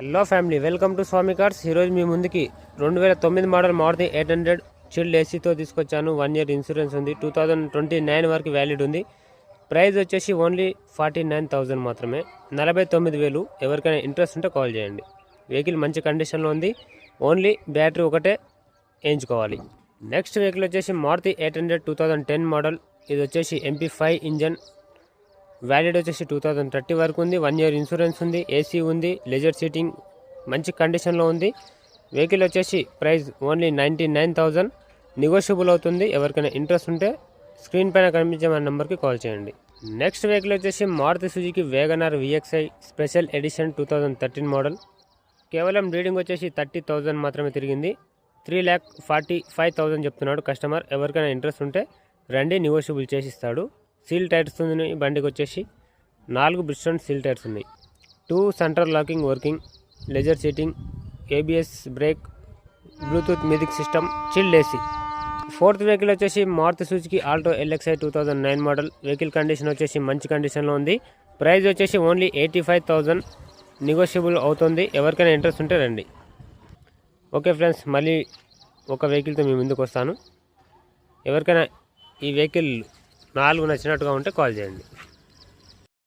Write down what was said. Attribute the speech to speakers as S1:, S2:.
S1: Hello family, welcome to Swami cars. ఈరోజు మీ ముందుకి 2009 మోడల్ మారుతి 800 చిల్డ్ ఏసీతో తీసుకొచ్చాను. 1 ఇయర్ ఇన్సూరెన్స్ ఉంది. 2029 వరకు వ్యాలిడ్ ఉంది. ప్రైస్ వచ్చేసి ఓన్లీ 49,000 మాత్రమే, 49,000. ఎవరికైనా ఇంట్రెస్ట్ ఉంటే కాల్ చేయండి. వెహికల్ మంచి కండిషన్లో ఉంది. ఓన్లీ బ్యాటరీ ఒకటే వేయించుకోవాలి. నెక్స్ట్ వెహికల్ వచ్చేసి మారుతి 800 2010 మోడల్. ఇది వచ్చేసి MP5 ఇంజన్. వ్యాలిడ్ వచ్చేసి 2030 వరకు ఉంది. 1 ఇయర్ ఇన్సూరెన్స్ ఉంది. ఏసీ ఉంది. లెజర్ సీటింగ్ మంచి కండిషన్లో ఉంది. వెహికల్ వచ్చేసి ప్రైస్ ఓన్లీ 99,000. నెగోషియబుల్ అవుతుంది. ఎవరికైనా ఇంట్రెస్ట్ ఉంటే స్క్రీన్ పైన కనిపించే మన నెంబర్కి కాల్ చేయండి. నెక్స్ట్ వెహికల్ వచ్చేసి Maruti Suzuki Wagon R VXI special edition 2013 model. కేవలం రీడింగ్ వచ్చేసి 30,000 మాత్రమే తిరిగింది. 3,45,000 చెప్తున్నాడు కస్టమర్. ఎవరికైనా ఇంట్రెస్ట్ ఉంటే రండి, నెగోషియబుల్ చేసిస్తాడు. సీల్ టైర్స్ ఉన్నాయి బండికి వచ్చేసి. 4 బ్రిస్టోన్ సీల్ టైర్స్ ఉన్నాయి. 2 centre locking working, leather seating, ABS brake, bluetooth music system, chilled AC. Fourth vehicle వచ్చేసి Maruti Suzuki Alto LXI 2009 model. Vehicle condition వచ్చేసి మంచి కండిషన్లో ఉంది. ప్రైస్ వచ్చేసి ఓన్లీ 85,000. నెగోషియబుల్ అవుతుంది. ఎవరికైనా ఇంట్రెస్ట్ ఉంటే రండి. ఓకే ఫ్రెండ్స్, మళ్ళీ ఒక వెహికల్తో మీ ముందుకు వస్తాను. ఎవరికైనా ఈ వెహికల్ 4 నచ్చినట్టుగా ఉంటే కాల్ చేయండి.